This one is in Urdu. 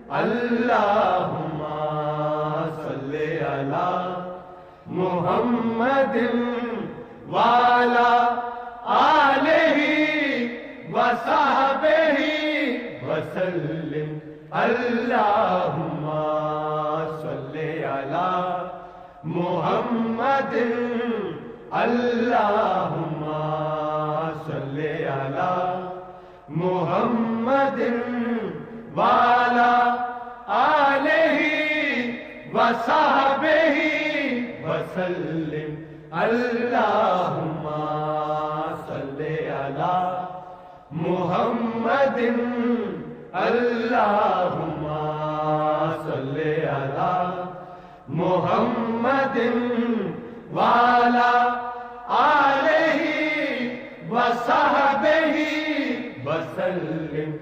اللہم صلی علی محمد وعلی آلہ وصحبہ وسلم اللہم صلی علی محمد اللہم صلی علی محمد وعلی آلہ وصحبہ وسلم اللہم صلی علی محمد اللہم صلی علی محمد وعلی آلہ وصحبہ وسلم